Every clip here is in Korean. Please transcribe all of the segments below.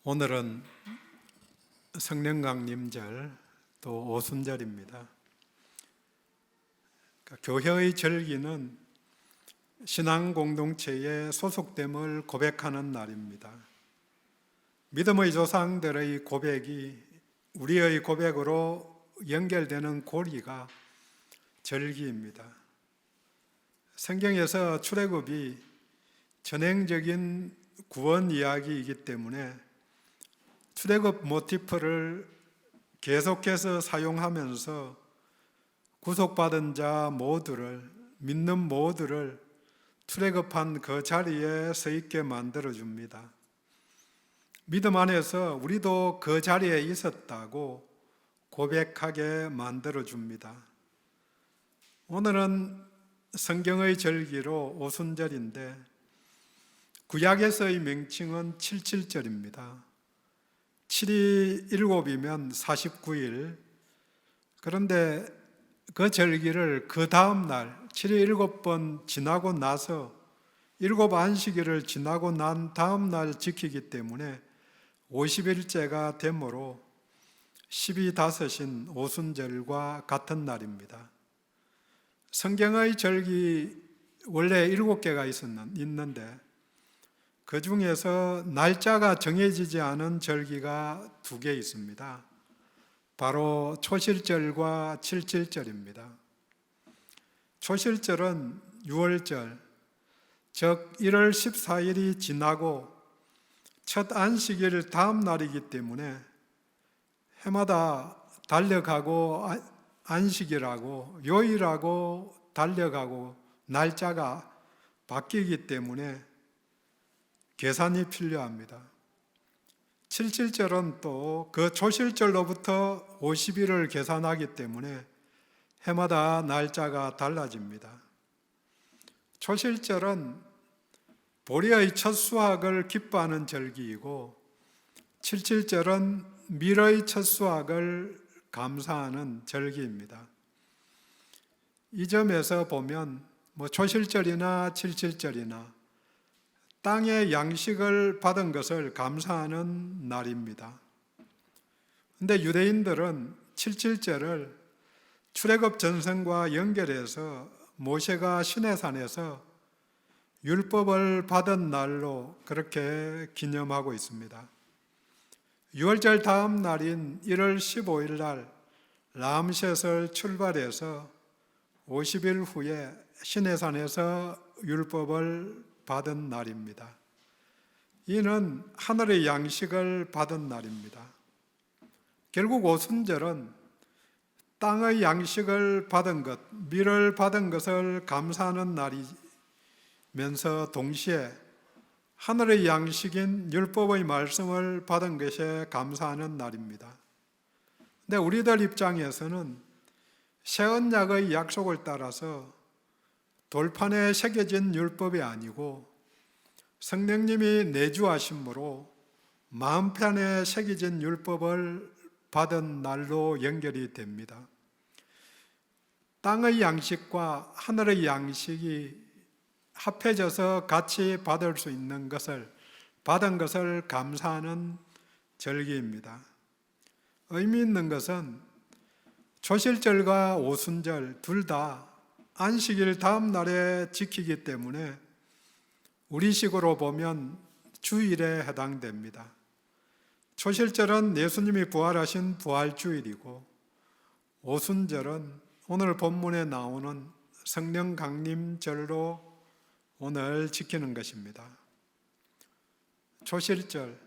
오늘은 성령강림절 또 오순절입니다. 교회의 절기는 신앙 공동체의 소속됨을 고백하는 날입니다. 믿음의 조상들의 고백이 우리의 고백으로 연결되는 고리가 절기입니다. 성경에서 출애굽이 전행적인 구원 이야기이기 때문에 출애굽 모티프를 계속해서 사용하면서 구속받은 자 모두를, 믿는 모두를 출애굽한 그 자리에 서 있게 만들어줍니다. 믿음 안에서 우리도 그 자리에 있었다고 고백하게 만들어줍니다. 오늘은 성경의 절기로 오순절인데 구약에서의 명칭은 77절입니다. 7이 7이면 49일. 그런데 그 절기를 그 다음 날 7이 7번 지나고 나서 7 안식일을 지나고 난 다음 날 지키기 때문에 50일째가 되므로 12.5인 오순절과 같은 날입니다. 성경의 절기 원래 7개가 있는데 그 중에서 날짜가 정해지지 않은 절기가 2개 있습니다. 바로 초실절과 칠칠절입니다. 초실절은 6월절, 즉 1월 14일이 지나고 첫 안식일 다음 날이기 때문에 해마다 달력하고 안식일하고 요일하고 달력하고 날짜가 바뀌기 때문에 계산이 필요합니다. 칠칠절은 또 그 초실절로부터 50일을 계산하기 때문에 해마다 날짜가 달라집니다. 초실절은 보리의 첫 수확을 기뻐하는 절기이고 칠칠절은 밀의 첫 수확을 감사하는 절기입니다. 이 점에서 보면 초실절이나 칠칠절이나 땅의 양식을 받은 것을 감사하는 날입니다. 그런데 유대인들은 칠칠절을 출애굽 전선과 연결해서 모세가 시내산에서 율법을 받은 날로 그렇게 기념하고 있습니다. 6월절 다음 날인 1월 15일 날 람셋을 출발해서 50일 후에 시내산에서 율법을 받은 날입니다. 이는 하늘의 양식을 받은 날입니다. 결국 오순절은 땅의 양식을 받은 것, 밀을 받은 것을 감사하는 날이면서 동시에 하늘의 양식인 율법의 말씀을 받은 것에 감사하는 날입니다. 근데 우리들 입장에서는 새 언약의 약속을 따라서 돌판에 새겨진 율법이 아니고 성령님이 내주하심으로 마음편에 새겨진 율법을 받은 날로 연결이 됩니다. 땅의 양식과 하늘의 양식이 합해져서 같이 받을 수 있는 것을, 받은 것을 감사하는 절기입니다. 의미 있는 것은 초실절과 오순절 둘 다 안식일 다음 날에 지키기 때문에 우리식으로 보면 주일에 해당됩니다. 초실절은 예수님이 부활하신 부활주일이고 오순절은 오늘 본문에 나오는 성령 강림절로 오늘 지키는 것입니다. 초실절은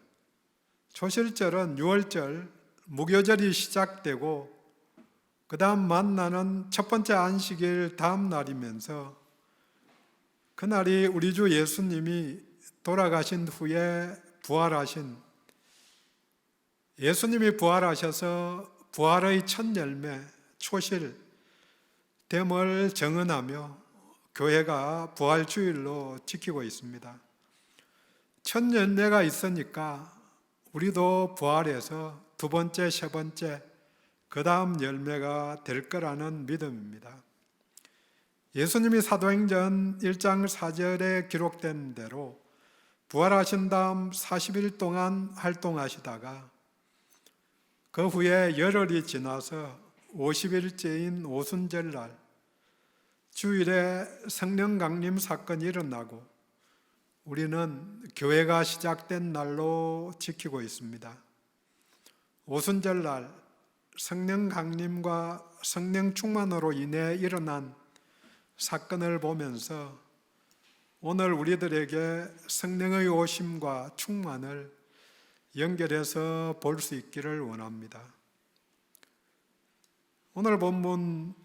6월절 무교절이 시작되고 그 다음 만나는 첫 번째 안식일 다음 날이면서 그날이 우리 주 예수님이 돌아가신 후에 부활하신, 예수님이 부활하셔서 부활의 첫 열매, 초실, 됨을 정언하며 교회가 부활주일로 지키고 있습니다. 첫 열매가 있으니까 우리도 부활해서 두 번째, 세 번째, 그 다음 열매가 될 거라는 믿음입니다. 예수님이 사도행전 1장 4절에 기록된 대로 부활하신 다음 40일 동안 활동하시다가 그 후에 열흘이 지나서 50일째인 오순절날 주일에 성령 강림 사건이 일어나고 우리는 교회가 시작된 날로 지키고 있습니다. 오순절날 성령 강림과 성령 충만으로 인해 일어난 사건을 보면서 오늘 우리들에게 성령의 오심과 충만을 연결해서 볼 수 있기를 원합니다. 오늘 본문은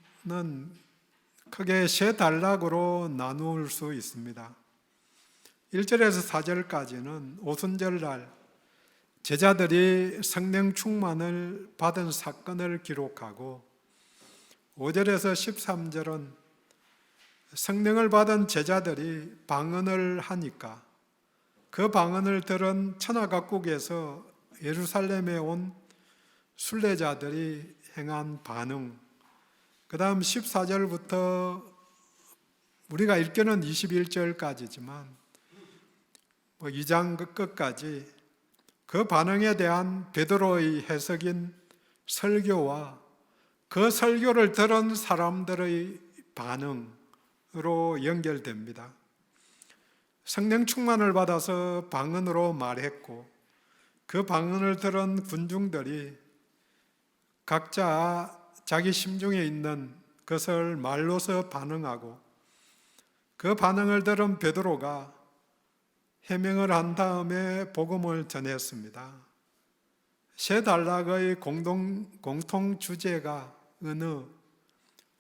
크게 세 단락으로 나눌 수 있습니다. 1절에서 4절까지는 오순절날 제자들이 성령 충만을 받은 사건을 기록하고 5절에서 13절은 성령을 받은 제자들이 방언을 하니까 그 방언을 들은 천하각국에서 예루살렘에 온 순례자들이 행한 반응, 그 다음 14절부터 우리가 읽기는 21절까지지만 2장 끝까지 그 반응에 대한 베드로의 해석인 설교와 그 설교를 들은 사람들의 반응으로 연결됩니다. 성령 충만을 받아서 방언으로 말했고 그 방언을 들은 군중들이 각자 자기 심중에 있는 것을 말로서 반응하고 그 반응을 들은 베드로가 해명을 한 다음에 복음을 전했습니다. 세 단락의 공통 주제가 은혜,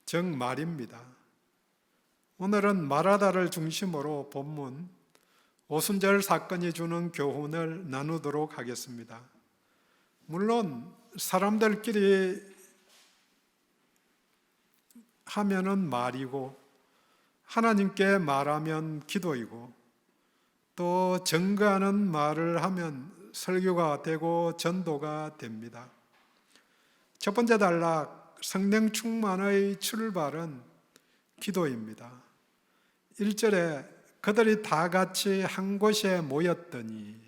즉 말입니다. 오늘은 말하다를 중심으로 본문 오순절 사건이 주는 교훈을 나누도록 하겠습니다. 물론 사람들끼리 하면은 말이고 하나님께 말하면 기도이고 또 증거하는 말을 하면 설교가 되고 전도가 됩니다. 첫 번째 단락 성령 충만의 출발은 기도입니다. 1절에 그들이 다 같이 한 곳에 모였더니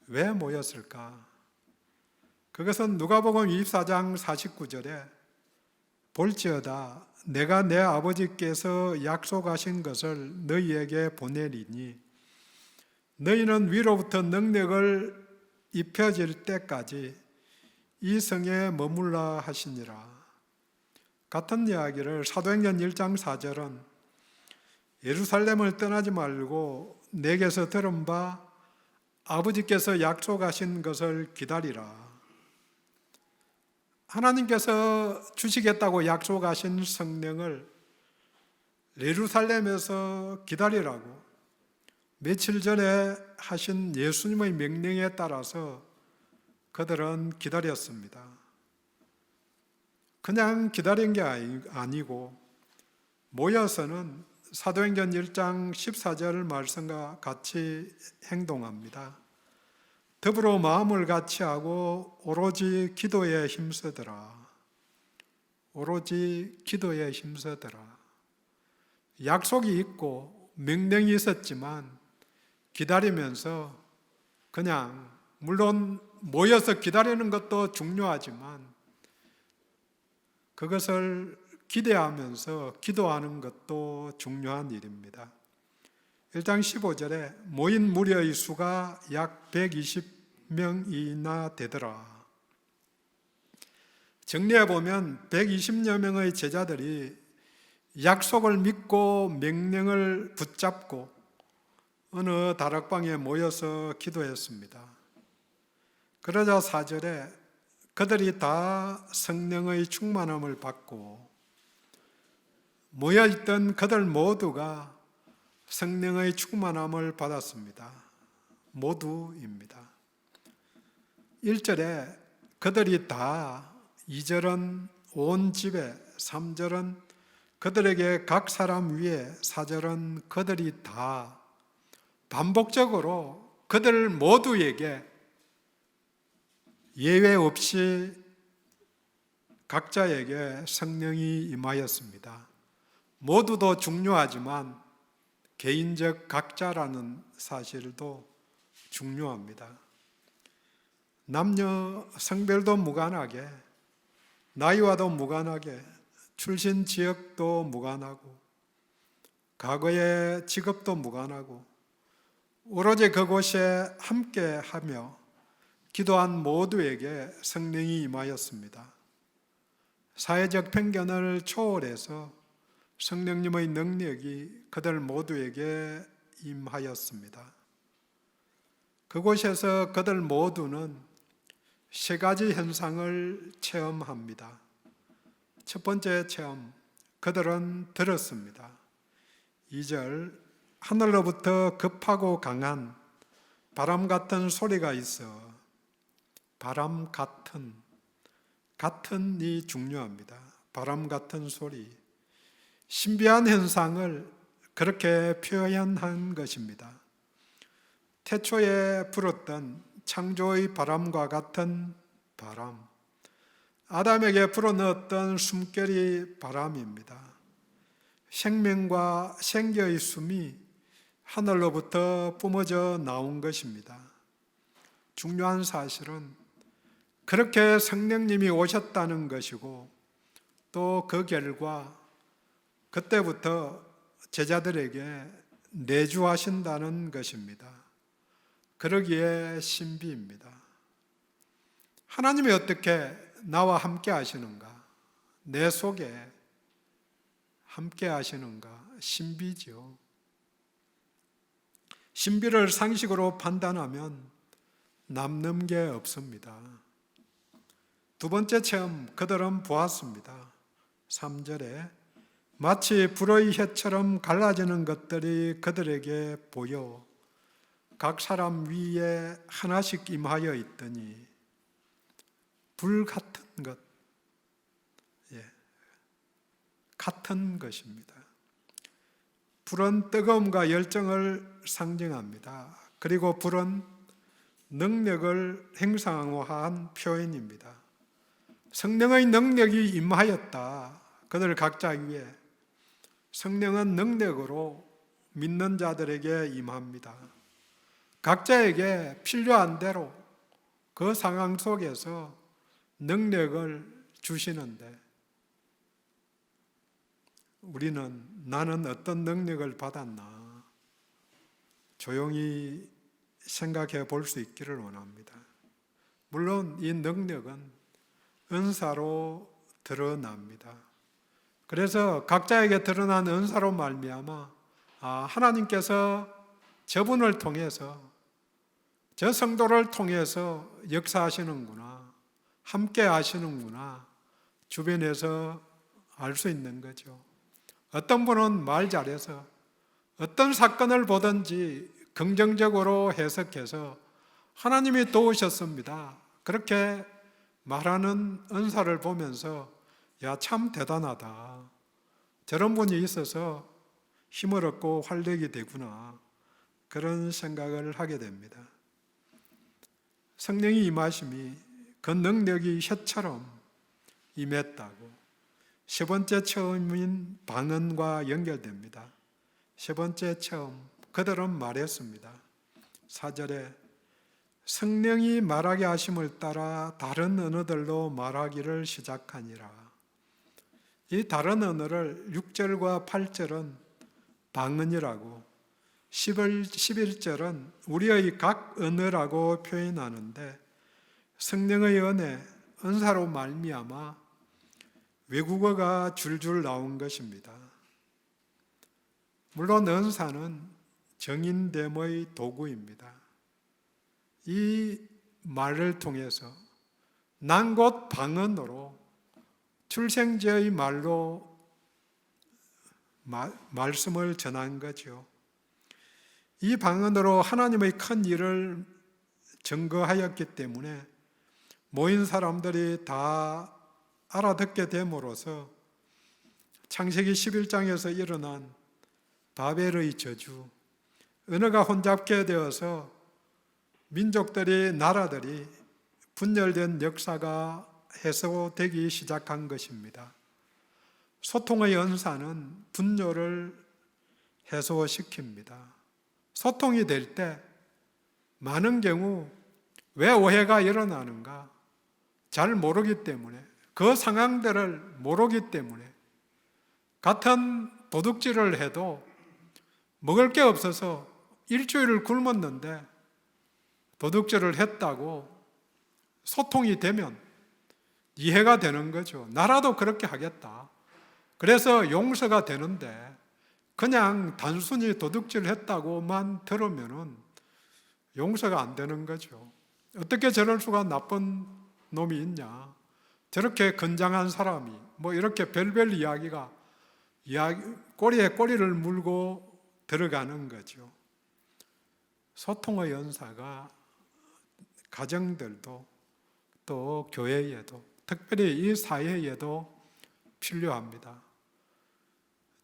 왜 모였을까? 그것은 누가복음 24장 49절에 볼지어다 내가 내 아버지께서 약속하신 것을 너희에게 보내리니 너희는 위로부터 능력을 입혀질 때까지 이 성에 머물라 하시니라. 같은 이야기를 사도행전 1장 4절은 예루살렘을 떠나지 말고 내게서 들은 바 아버지께서 약속하신 것을 기다리라. 하나님께서 주시겠다고 약속하신 성령을 예루살렘에서 기다리라고 며칠 전에 하신 예수님의 명령에 따라서 그들은 기다렸습니다. 그냥 기다린 게 아니고 모여서는 사도행전 1장 14절 말씀과 같이 행동합니다. 더불어 마음을 같이 하고 오로지 기도에 힘쓰더라. 오로지 기도에 힘쓰더라. 약속이 있고 명령이 있었지만 기다리면서 그냥 물론 모여서 기다리는 것도 중요하지만 그것을 기대하면서 기도하는 것도 중요한 일입니다. 1장 15절에 모인 무리의 수가 약 120명이나 되더라. 정리해보면 120여 명의 제자들이 약속을 믿고 명령을 붙잡고 어느 다락방에 모여서 기도했습니다. 그러자 4절에 그들이 다 성령의 충만함을 받고 모여있던 그들 모두가 성령의 충만함을 받았습니다. 모두입니다. 1절에 그들이 다, 2절은 온 집에, 3절은 그들에게 각 사람 위에, 4절은 그들이 다 반복적으로 그들 모두에게 예외 없이 각자에게 성령이 임하였습니다. 모두도 중요하지만 개인적 각자라는 사실도 중요합니다. 남녀 성별도 무관하게, 나이와도 무관하게, 출신 지역도 무관하고, 과거의 직업도 무관하고, 오로지 그곳에 함께하며 기도한 모두에게 성령이 임하였습니다. 사회적 편견을 초월해서 성령님의 능력이 그들 모두에게 임하였습니다. 그곳에서 그들 모두는 세 가지 현상을 체험합니다. 첫 번째 체험, 그들은 들었습니다. 2절, 하늘로부터 급하고 강한 바람 같은 소리가 있어. 바람 같은이 중요합니다. 바람 같은 소리. 신비한 현상을 그렇게 표현한 것입니다. 태초에 불었던 창조의 바람과 같은 바람, 아담에게 불어넣었던 숨결이 바람입니다. 생명과 생기의 숨이 하늘로부터 뿜어져 나온 것입니다. 중요한 사실은 그렇게 성령님이 오셨다는 것이고, 또 그 결과 그때부터 제자들에게 내주하신다는 것입니다. 그러기에 신비입니다. 하나님이 어떻게 나와 함께 하시는가? 내 속에 함께 하시는가? 신비죠. 신비를 상식으로 판단하면 남는 게 없습니다. 두 번째 체험, 그들은 보았습니다. 3절에 마치 불의 혀처럼 갈라지는 것들이 그들에게 보여 각 사람 위에 하나씩 임하여 있더니, 불 같은 것, 같은 것입니다. 불은 뜨거움과 열정을 상징합니다. 그리고 불은 능력을 행사한 표현입니다. 성령의 능력이 임하였다. 그들 각자 위에 성령은 능력으로 믿는 자들에게 임합니다. 각자에게 필요한 대로 그 상황 속에서 능력을 주시는데, 우리는 나는 어떤 능력을 받았나 조용히 생각해 볼 수 있기를 원합니다. 물론 이 능력은 은사로 드러납니다. 그래서 각자에게 드러난 은사로 말미암아 하나님께서 저분을 통해서, 저 성도를 통해서 역사하시는구나, 함께 하시는구나, 주변에서 알 수 있는 거죠. 어떤 분은 말 잘해서 어떤 사건을 보든지 긍정적으로 해석해서 하나님이 도우셨습니다, 그렇게 말하는 은사를 보면서 야, 참 대단하다, 저런 분이 있어서 힘을 얻고 활력이 되구나, 그런 생각을 하게 됩니다. 성령이 임하심이 그 능력이 혀처럼 임했다고. 세 번째 체험인 방언과 연결됩니다. 세 번째 체험, 그들은 말했습니다. 4절에 성령이 말하게 하심을 따라 다른 언어들로 말하기를 시작하니라. 이 다른 언어를 6절과 8절은 방언이라고, 11절은 우리의 각 언어라고 표현하는데, 성령의 은혜, 은사로 말미암아 외국어가 줄줄 나온 것입니다. 물론 은사는 정인됨의 도구입니다. 이 말을 통해서 난 곧 방언으로 출생지의 말로 말씀을 전한 거죠. 이 방언으로 하나님의 큰 일을 증거하였기 때문에 모인 사람들이 다 알아듣게 됨으로써 창세기 11장에서 일어난 바벨의 저주, 언어가 혼잡게 되어서 민족들이, 나라들이 분열된 역사가 해소되기 시작한 것입니다. 소통의 은사는 분열을 해소시킵니다. 소통이 될 때 많은 경우 왜 오해가 일어나는가? 잘 모르기 때문에, 그 상황들을 모르기 때문에, 같은 도둑질을 해도 먹을 게 없어서 일주일을 굶었는데 도둑질을 했다고 소통이 되면 이해가 되는 거죠. 나라도 그렇게 하겠다. 그래서 용서가 되는데 그냥 단순히 도둑질 했다고만 들으면은 용서가 안 되는 거죠. 어떻게 저럴 수가 나쁜 놈이 있냐? 저렇게 건장한 사람이 뭐 이렇게 별별 이야기가 꼬리에 꼬리를 물고 들어가는 거죠. 소통의 연사가 가정들도 또 교회에도 특별히 이 사회에도 필요합니다.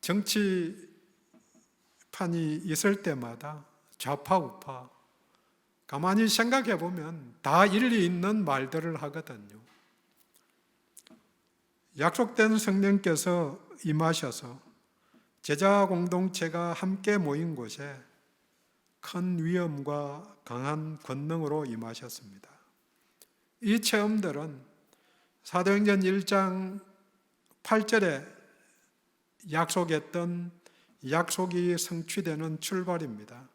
정치판이 있을 때마다 좌파 우파 가만히 생각해 보면 다 일리 있는 말들을 하거든요. 약속된 성령께서 임하셔서 제자 공동체가 함께 모인 곳에 큰 위엄과 강한 권능으로 임하셨습니다. 이 체험들은 사도행전 1장 8절에 약속했던 약속이 성취되는 출발입니다.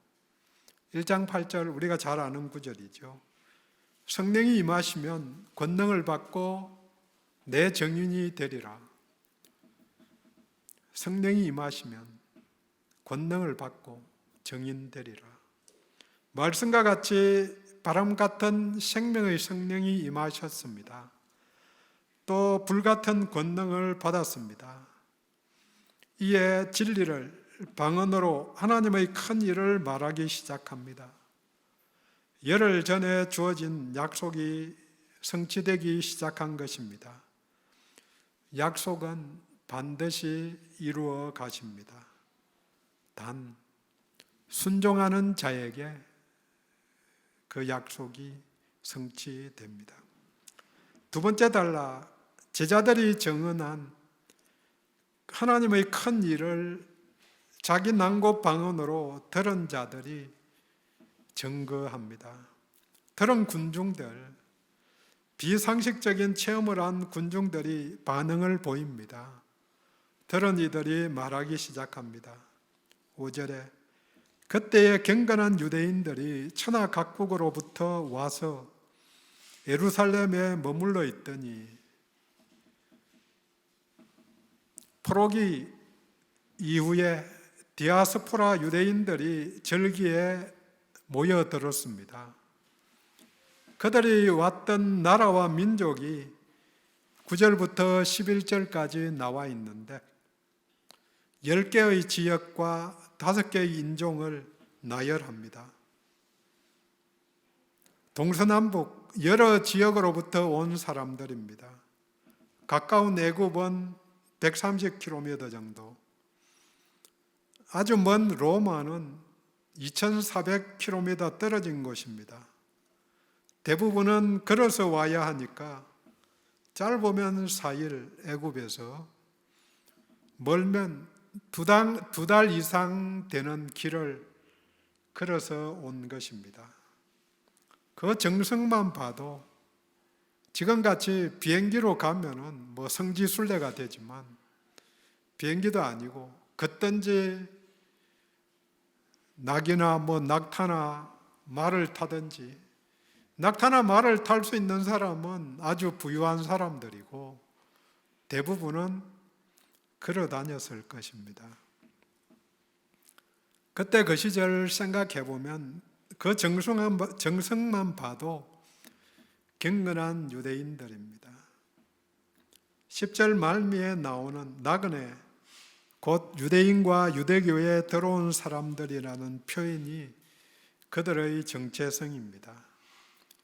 1장 8절 우리가 잘 아는 구절이죠. 성령이 임하시면 권능을 받고 내 증인이 되리라. 성령이 임하시면 권능을 받고 증인 되리라. 말씀과 같이 바람 같은 생명의 성령이 임하셨습니다. 또 불같은 권능을 받았습니다. 이에 진리를 방언으로 하나님의 큰 일을 말하기 시작합니다. 열흘 전에 주어진 약속이 성취되기 시작한 것입니다. 약속은 반드시 이루어 가십니다. 단 순종하는 자에게 그 약속이 성취됩니다. 두 번째 단락, 제자들이 증언한 하나님의 큰 일을 자기 난고 방언으로 들은 자들이 증거합니다. 들은 군중들, 비상식적인 체험을 한 군중들이 반응을 보입니다. 들은 이들이 말하기 시작합니다. 5절에 그때의 경건한 유대인들이 천하 각국으로부터 와서 예루살렘에 머물러 있더니 포로기 이후에 디아스포라 유대인들이 절기에 모여들었습니다. 그들이 왔던 나라와 민족이 9절부터 11절까지 나와 있는데 10개의 지역과 5개의 인종을 나열합니다. 동서남북 여러 지역으로부터 온 사람들입니다. 가까운 애굽은 130km 정도, 아주 먼 로마는 2400km 떨어진 곳입니다. 대부분은 걸어서 와야 하니까 짧으면 4일 애굽에서, 멀면 두 달 이상 되는 길을 걸어서 온 것입니다. 그 정성만 봐도 지금같이 비행기로 가면은 뭐 성지순례가 되지만 비행기도 아니고 걷든지 낙이나 낙타나 말을 타든지, 낙타나 말을 탈 수 있는 사람은 아주 부유한 사람들이고 대부분은 걸어 다녔을 것입니다. 그때 그 시절 생각해 보면 그 정성만 봐도 경건한 유대인들입니다. 10절 말미에 나오는 나그네, 곧 유대인과 유대교에 들어온 사람들이라는 표현이 그들의 정체성입니다.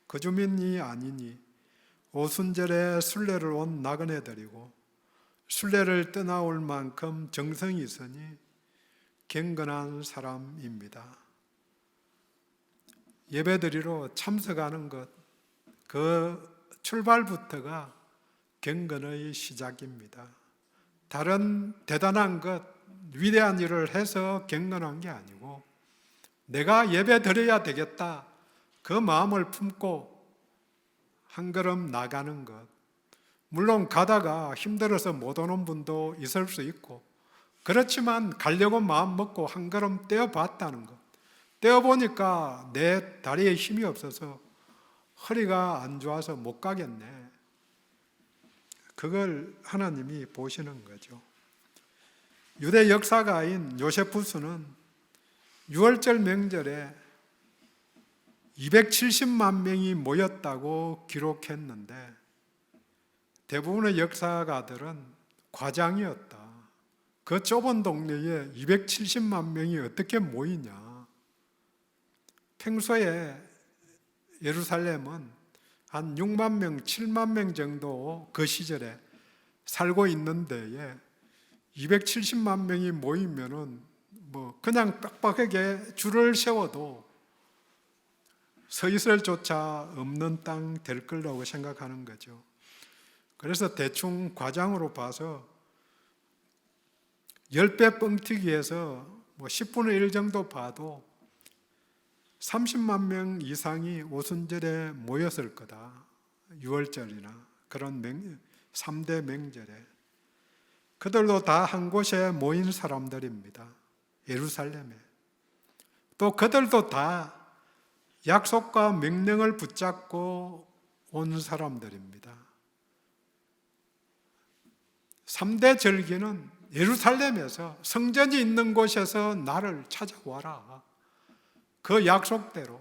거주민이 아니니 오순절에 순례를 온 나그네들이고 순례를 떠나올 만큼 정성이 있으니 경건한 사람입니다. 예배드리러 참석하는 것, 그 출발부터가 경건의 시작입니다. 다른 대단한 것, 위대한 일을 해서 갱년한 게 아니고 내가 예배 드려야 되겠다 그 마음을 품고 한 걸음 나가는 것. 물론 가다가 힘들어서 못 오는 분도 있을 수 있고 그렇지만 가려고 마음 먹고 한 걸음 떼어봤다는 것. 떼어보니까 내 다리에 힘이 없어서 허리가 안 좋아서 못 가겠네. 그걸 하나님이 보시는 거죠. 유대 역사가인 요세푸스는 6월절 명절에 270만 명이 모였다고 기록했는데 대부분의 역사가들은 과장이었다. 그 좁은 동네에 270만 명이 어떻게 모이냐. 평소에 예루살렘은 한 6만 명, 7만 명 정도 그 시절에 살고 있는 데에 270만 명이 모이면은 뭐 그냥 빡빡하게 줄을 세워도 서 있을 조차 없는 땅 될 거라고 생각하는 거죠. 그래서 대충 과장으로 봐서 10배 뻥튀기해서 뭐 10분의 1 정도 봐도 30만 명 이상이 오순절에 모였을 거다. 6월절이나 그런 3대 명절에. 그들도 다 한 곳에 모인 사람들입니다. 예루살렘에. 또 그들도 다 약속과 명령을 붙잡고 온 사람들입니다. 3대 절기는 예루살렘에서 성전이 있는 곳에서 나를 찾아와라. 그 약속대로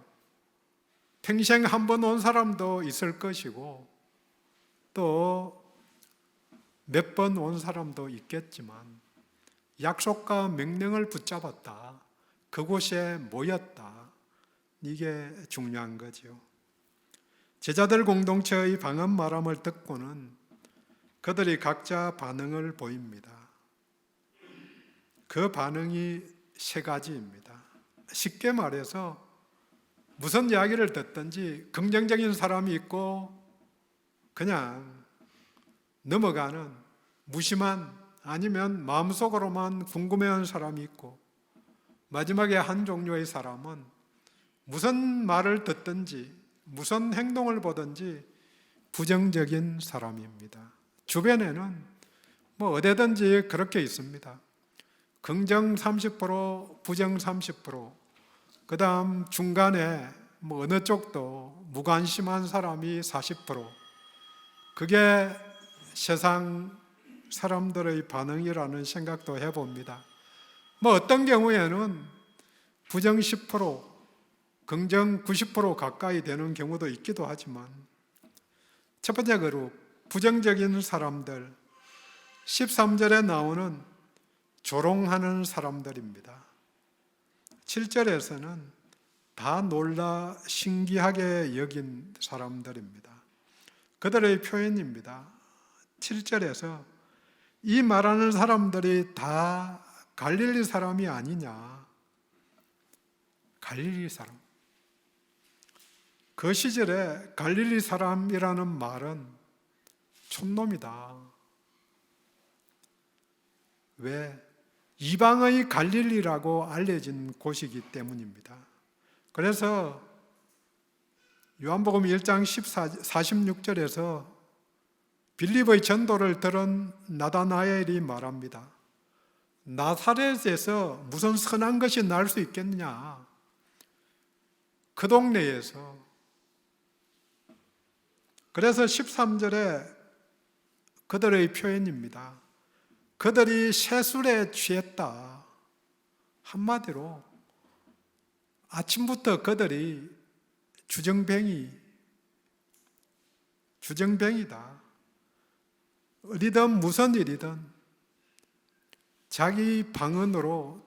평생 한 번 온 사람도 있을 것이고 또 몇 번 온 사람도 있겠지만 약속과 명령을 붙잡았다. 그곳에 모였다. 이게 중요한 거죠. 제자들 공동체의 방언 말함을 듣고는 그들이 각자 반응을 보입니다. 그 반응이 세 가지입니다. 쉽게 말해서 무슨 이야기를 듣든지 긍정적인 사람이 있고 그냥 넘어가는 무심한 아니면 마음속으로만 궁금해하는 사람이 있고 마지막에 한 종류의 사람은 무슨 말을 듣든지 무슨 행동을 보든지 부정적인 사람입니다. 주변에는 뭐 어디든지 그렇게 있습니다. 긍정 30%, 부정 30%, 그 다음 중간에 뭐 어느 쪽도 무관심한 사람이 40%. 그게 세상 사람들의 반응이라는 생각도 해봅니다. 뭐 어떤 경우에는 부정 10%, 긍정 90% 가까이 되는 경우도 있기도 하지만 첫 번째 그룹, 부정적인 사람들, 13절에 나오는 조롱하는 사람들입니다. 7절에서는 다 놀라 신기하게 여긴 사람들입니다. 그들의 표현입니다. 7절에서 이 말하는 사람들이 다 갈릴리 사람이 아니냐. 갈릴리 사람. 그 시절에 갈릴리 사람이라는 말은 촌놈이다. 왜? 이방의 갈릴리라고 알려진 곳이기 때문입니다. 그래서 요한복음 1장 46절에서 빌립의 전도를 들은 나다나엘이 말합니다. 나사렛에서 무슨 선한 것이 날 수 있겠느냐? 그 동네에서. 그래서 13절에 그들의 표현입니다. 그들이 세술에 취했다. 한마디로 아침부터 그들이 주정뱅이다. 어디든 무슨 일이든 자기 방언으로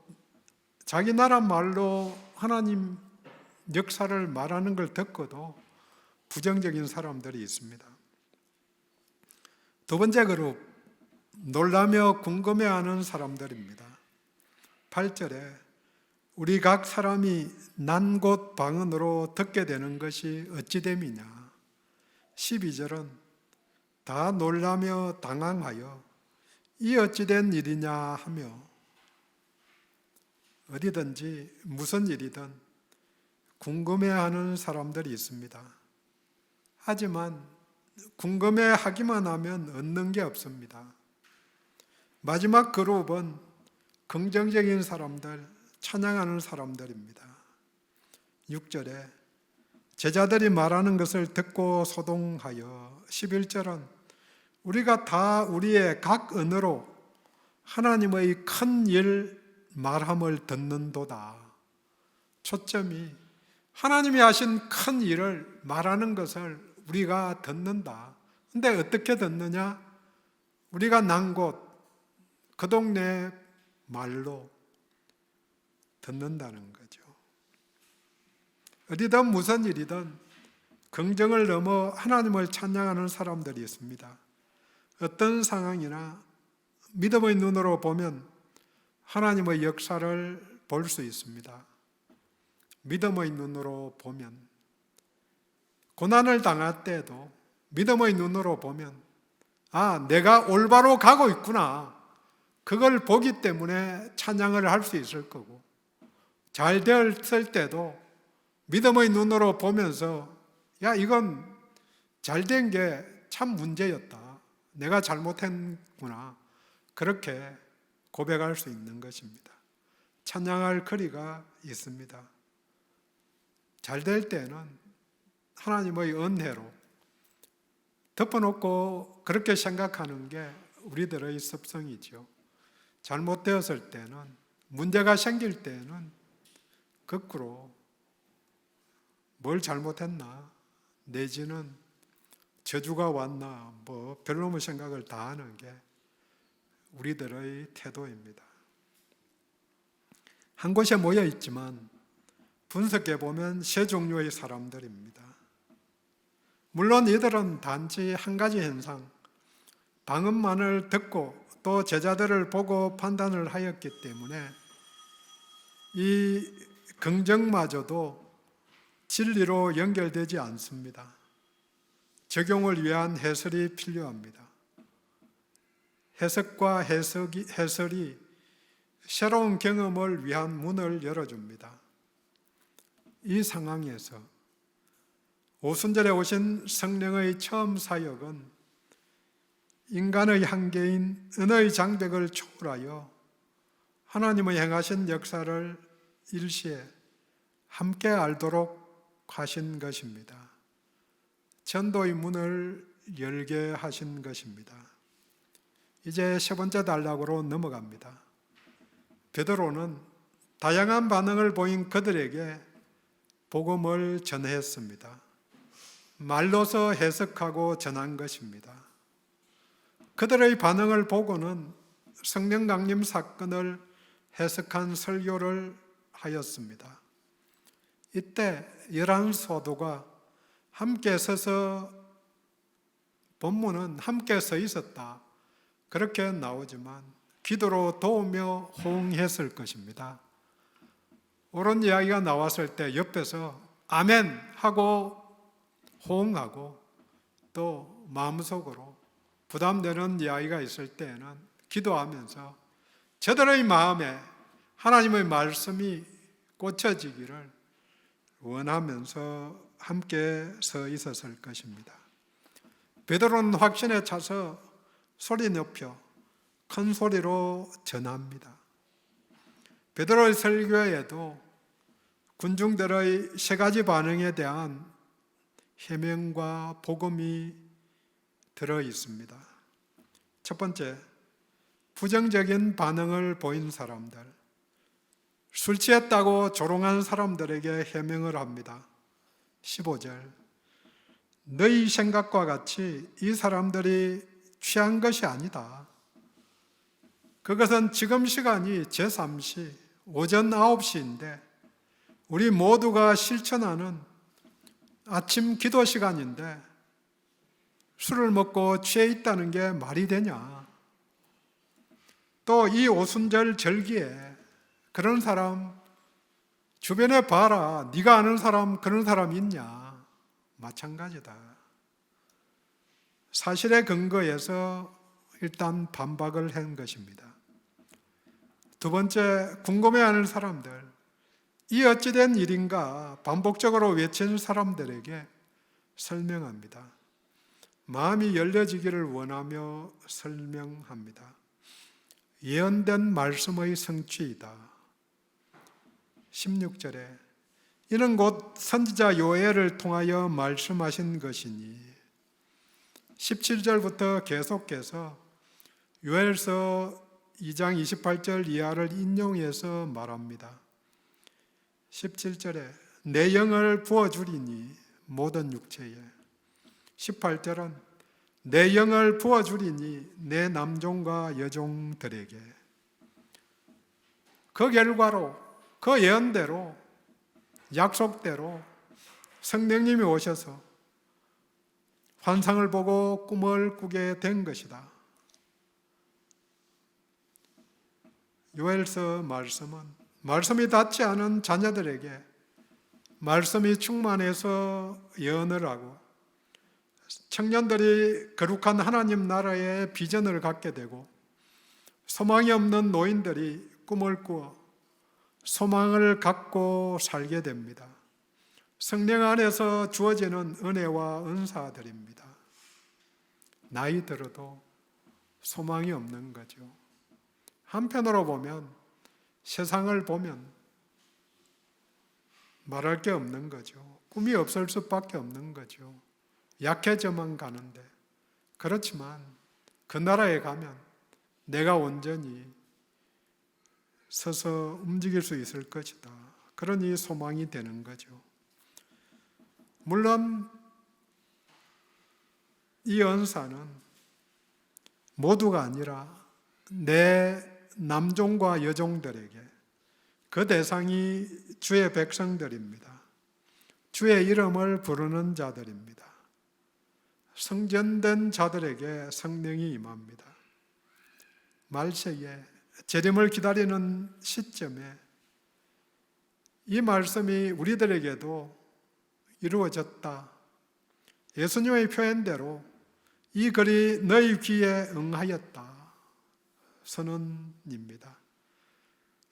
자기 나라 말로 하나님 역사를 말하는 걸 듣고도 부정적인 사람들이 있습니다. 두 번째 그룹, 놀라며 궁금해하는 사람들입니다. 8절에 우리 각 사람이 난 곳 방언으로 듣게 되는 것이 어찌 됨이냐. 12절은 다 놀라며 당황하여 이 어찌 된 일이냐 하며 어디든지 무슨 일이든 궁금해하는 사람들이 있습니다. 하지만 궁금해하기만 하면 얻는 게 없습니다. 마지막 그룹은 긍정적인 사람들, 찬양하는 사람들입니다. 6절에 제자들이 말하는 것을 듣고 소동하여, 11절은 우리가 다 우리의 각 언어로 하나님의 큰 일 말함을 듣는도다. 초점이 하나님이 하신 큰 일을 말하는 것을 우리가 듣는다. 근데 어떻게 듣느냐? 우리가 난 곳, 그 동네 말로 듣는다는 거죠. 어디든 무슨 일이든 긍정을 넘어 하나님을 찬양하는 사람들이 있습니다. 어떤 상황이나 믿음의 눈으로 보면 하나님의 역사를 볼 수 있습니다. 믿음의 눈으로 보면, 고난을 당할 때도 믿음의 눈으로 보면, 아, 내가 올바로 가고 있구나. 그걸 보기 때문에 찬양을 할 수 있을 거고, 잘 되었을 때도 믿음의 눈으로 보면서, 야, 이건 잘 된 게 참 문제였다. 내가 잘못했구나. 그렇게 고백할 수 있는 것입니다. 찬양할 거리가 있습니다. 잘 될 때는 하나님의 은혜로 덮어놓고 그렇게 생각하는 게 우리들의 습성이죠. 잘못되었을 때는, 문제가 생길 때는 거꾸로 뭘 잘못했나, 내지는 저주가 왔나, 별놈의 생각을 다 하는 게 우리들의 태도입니다. 한 곳에 모여 있지만 분석해 보면 세 종류의 사람들입니다. 물론 이들은 단지 한 가지 현상, 방언만을 듣고 또 제자들을 보고 판단을 하였기 때문에 이 긍정마저도 진리로 연결되지 않습니다. 적용을 위한 해설이 필요합니다. 해석과 해설이 새로운 경험을 위한 문을 열어줍니다. 이 상황에서 오순절에 오신 성령의 처음 사역은 인간의 한계인 언어의 장벽을 초월하여 하나님의 행하신 역사를 일시에 함께 알도록 하신 것입니다. 전도의 문을 열게 하신 것입니다. 이제 세 번째 단락으로 넘어갑니다. 베드로는 다양한 반응을 보인 그들에게 복음을 전했습니다. 말로서 해석하고 전한 것입니다. 그들의 반응을 보고는 성령 강림 사건을 해석한 설교를 하였습니다. 이때 11사도가 함께 서서, 본문은 함께 서 있었다 그렇게 나오지만 기도로 도우며 호응했을 것입니다. 옳은 이야기가 나왔을 때 옆에서 아멘 하고 호응하고, 또 마음속으로 부담되는 이야기가 있을 때는 기도하면서 저들의 마음에 하나님의 말씀이 꽂혀지기를 원하면서 함께 서 있었을 것입니다. 베드로는 확신에 차서 소리 높여 큰 소리로 전합니다. 베드로의 설교에도 군중들의 세 가지 반응에 대한 해명과 복음이 들어 있습니다. 첫 번째, 부정적인 반응을 보인 사람들, 술 취했다고 조롱한 사람들에게 해명을 합니다. 15절, 너희 생각과 같이 이 사람들이 취한 것이 아니다. 그것은 지금 시간이 제3시, 오전 9시인데 우리 모두가 실천하는 아침 기도 시간인데 술을 먹고 취해 있다는 게 말이 되냐? 또 이 오순절 절기에 그런 사람 주변에 봐라. 네가 아는 사람 그런 사람 있냐? 마찬가지다. 사실에 근거해서 일단 반박을 한 것입니다. 두 번째, 궁금해하는 사람들, 이 어찌된 일인가 반복적으로 외치는 사람들에게 설명합니다. 마음이 열려지기를 원하며 설명합니다. 예언된 말씀의 성취이다. 16절에 이는 곧 선지자 요엘을 통하여 말씀하신 것이니, 17절부터 계속해서 요엘서 2장 28절 이하를 인용해서 말합니다. 17절에 내 영을 부어주리니 모든 육체에, 18절은 내 영을 부어주리니 내 남종과 여종들에게. 그 결과로, 그 예언대로, 약속대로 성령님이 오셔서 환상을 보고 꿈을 꾸게 된 것이다. 요엘서 말씀은 말씀이 닿지 않은 자녀들에게 말씀이 충만해서 예언을 하고, 청년들이 거룩한 하나님 나라의 비전을 갖게 되고, 소망이 없는 노인들이 꿈을 꾸어 소망을 갖고 살게 됩니다. 성령 안에서 주어지는 은혜와 은사들입니다. 나이 들어도 소망이 없는 거죠. 한편으로 보면, 세상을 보면 말할 게 없는 거죠. 꿈이 없을 수밖에 없는 거죠. 약해져만 가는데. 그렇지만 그 나라에 가면 내가 온전히 서서 움직일 수 있을 것이다. 그러니 소망이 되는 거죠. 물론 이 은사는 모두가 아니라 내 남종과 여종들에게, 그 대상이 주의 백성들입니다. 주의 이름을 부르는 자들입니다. 성전된 자들에게 성령이 임합니다. 말세에 재림을 기다리는 시점에 이 말씀이 우리들에게도 이루어졌다. 예수님의 표현대로 이 글이 너희 귀에 응하였다. 선언입니다.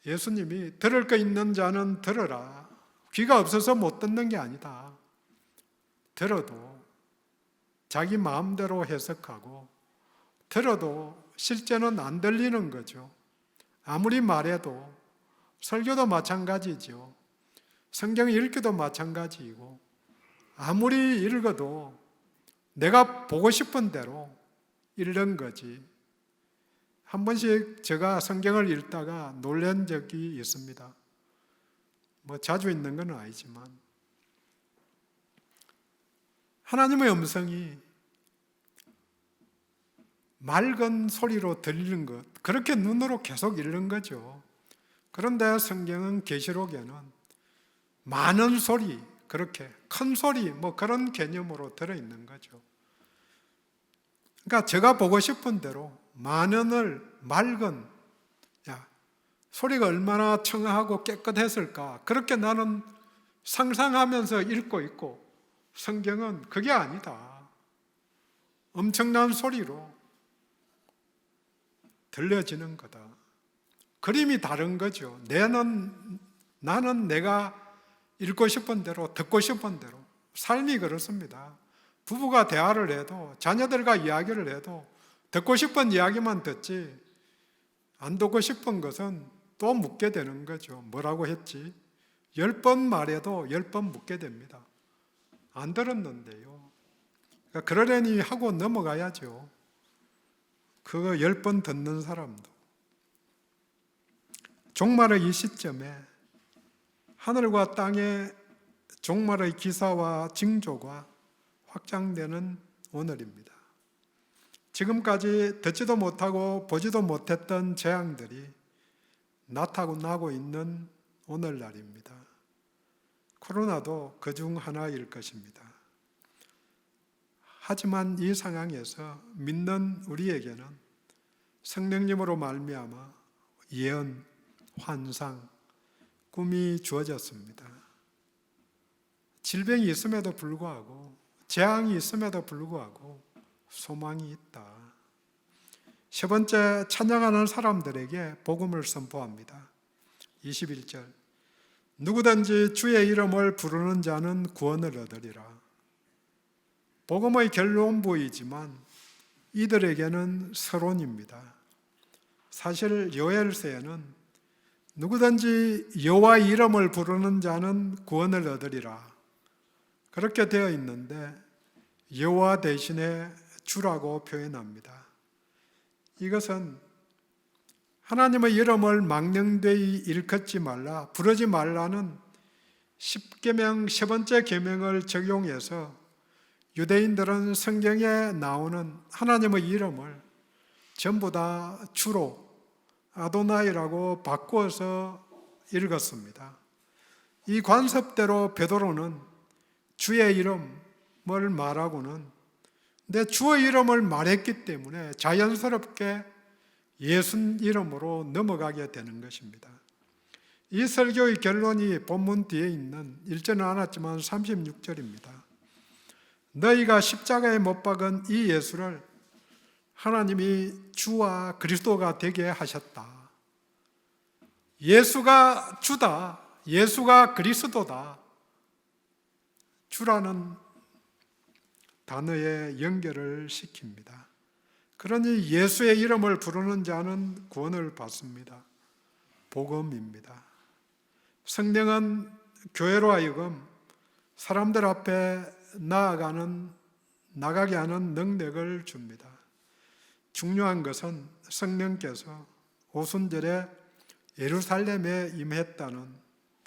예수님이 들을 거 있는 자는 들으라. 귀가 없어서 못 듣는 게 아니다. 들어도 자기 마음대로 해석하고, 들어도 실제는 안 들리는 거죠. 아무리 말해도, 설교도 마찬가지죠. 성경 읽기도 마찬가지이고, 아무리 읽어도 내가 보고 싶은 대로 읽는 거지. 한 번씩 제가 성경을 읽다가 놀란 적이 있습니다. 자주 있는 건 아니지만, 하나님의 음성이 맑은 소리로 들리는 것, 그렇게 눈으로 계속 읽는 거죠. 그런데 성경은 계시록에는 많은 소리, 그렇게 큰 소리, 그런 개념으로 들어있는 거죠. 그러니까 제가 보고 싶은 대로 만연을 맑은, 소리가 얼마나 청아하고 깨끗했을까, 그렇게 나는 상상하면서 읽고 있고, 성경은 그게 아니다. 엄청난 소리로 들려지는 거다. 그림이 다른 거죠. 나는 내가 읽고 싶은 대로, 듣고 싶은 대로. 삶이 그렇습니다. 부부가 대화를 해도, 자녀들과 이야기를 해도 듣고 싶은 이야기만 듣지, 안 듣고 싶은 것은 또 묻게 되는 거죠. 뭐라고 했지? 10번 말해도 10번 묻게 됩니다. 안 들었는데요. 그러려니 하고 넘어가야죠. 그거 10번 듣는 사람도. 종말의 이 시점에 하늘과 땅의 종말의 기사와 징조가 확장되는 오늘입니다. 지금까지 듣지도 못하고 보지도 못했던 재앙들이 나타나고 있는 오늘날입니다. 코로나도 그중 하나일 것입니다. 하지만 이 상황에서 믿는 우리에게는 성령님으로 말미암아 예언, 환상, 꿈이 주어졌습니다. 질병이 있음에도 불구하고, 재앙이 있음에도 불구하고 소망이 있다. 세 번째, 찬양하는 사람들에게 복음을 선포합니다. 21절, 누구든지 주의 이름을 부르는 자는 구원을 얻으리라. 복음의 결론부이지만 이들에게는 서론입니다. 사실 요엘서에는 누구든지 여호와 이름을 부르는 자는 구원을 얻으리라 그렇게 되어 있는데 여호와 대신에 주라고 표현합니다. 이것은 하나님의 이름을 망령되이 일컫지 말라, 부르지 말라는 10계명 세 번째 계명을 적용해서 유대인들은 성경에 나오는 하나님의 이름을 전부 다 주로 아도나이라고 바꾸어서 읽었습니다. 이 관습대로 베드로는 주의 이름을 말하고는 내 주의 이름을 말했기 때문에 자연스럽게 예수 이름으로 넘어가게 되는 것입니다. 이 설교의 결론이 본문 뒤에 있는 1절은 안 왔지만 36절입니다. 너희가 십자가에 못 박은 이 예수를 하나님이 주와 그리스도가 되게 하셨다. 예수가 주다. 예수가 그리스도다. 주라는 단어에 연결을 시킵니다. 그러니 예수의 이름을 부르는 자는 구원을 받습니다. 복음입니다. 성령은 교회로 하여금 사람들 앞에 나가게 하는 능력을 줍니다. 중요한 것은 성령께서 오순절에 예루살렘에 임했다는,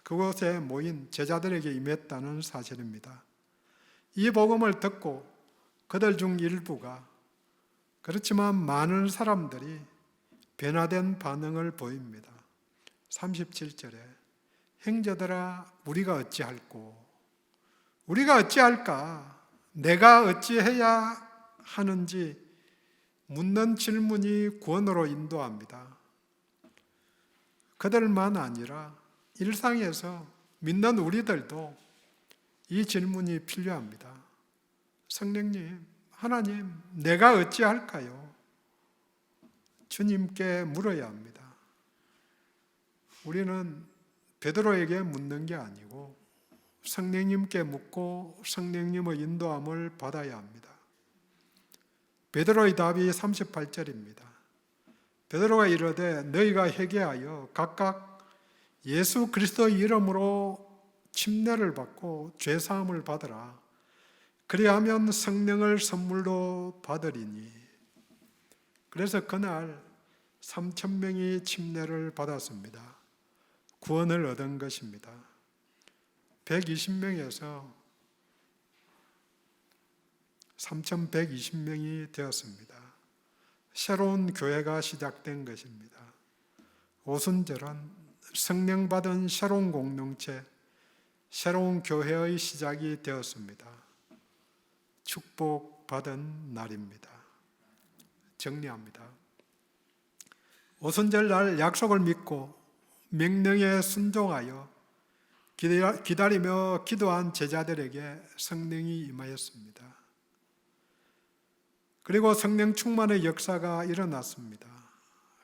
그곳에 모인 제자들에게 임했다는 사실입니다. 이 복음을 듣고 그들 중 일부가, 그렇지만 많은 사람들이 변화된 반응을 보입니다. 37절에 형제들아 우리가 어찌할꼬? 우리가 어찌할까? 내가 어찌해야 하는지 묻는 질문이 구원으로 인도합니다. 그들만 아니라 일상에서 믿는 우리들도 이 질문이 필요합니다. 성령님, 하나님, 내가 어찌할까요? 주님께 물어야 합니다. 우리는 베드로에게 묻는 게 아니고 성령님께 묻고 성령님의 인도함을 받아야 합니다. 베드로의 답이 38절입니다. 베드로가 이르되 너희가 회개하여 각각 예수 그리스도의 이름으로 침례를 받고 죄사함을 받으라. 그리하면 성령을 선물로 받으리니. 그래서 그날 3,000명이 침례를 받았습니다. 구원을 얻은 것입니다. 120명에서 3,120명이 되었습니다. 새로운 교회가 시작된 것입니다. 오순절은 성령 받은 새로운 공동체, 새로운 교회의 시작이 되었습니다. 축복받은 날입니다. 정리합니다. 오순절 날 약속을 믿고 명령에 순종하여 기다리며 기도한 제자들에게 성령이 임하였습니다. 그리고 성령 충만의 역사가 일어났습니다.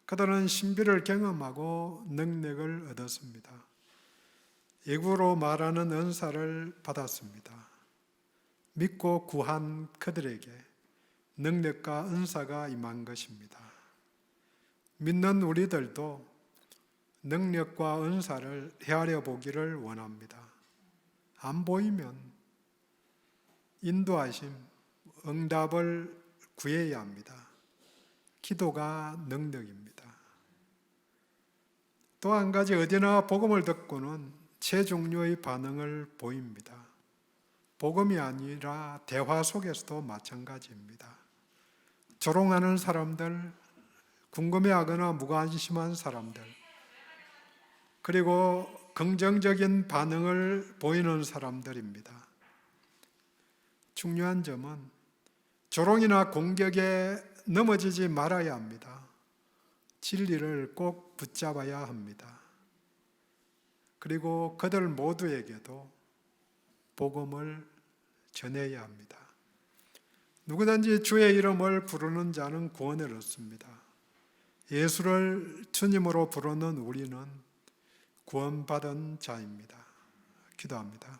그들은 신비를 경험하고 능력을 얻었습니다. 예구로 말하는 은사를 받았습니다. 믿고 구한 그들에게 능력과 은사가 임한 것입니다. 믿는 우리들도 능력과 은사를 헤아려 보기를 원합니다. 안 보이면 인도하심, 응답을 구해야 합니다. 기도가 능력입니다. 또 한 가지, 어디나 복음을 듣고는 세 종류의 반응을 보입니다. 복음이 아니라 대화 속에서도 마찬가지입니다. 조롱하는 사람들, 궁금해하거나 무관심한 사람들, 그리고 긍정적인 반응을 보이는 사람들입니다. 중요한 점은 조롱이나 공격에 넘어지지 말아야 합니다. 진리를 꼭 붙잡아야 합니다. 그리고 그들 모두에게도 복음을 전해야 합니다. 누구든지 주의 이름을 부르는 자는 구원을 얻습니다. 예수를 주님으로 부르는 우리는 구원받은 자입니다. 기도합니다.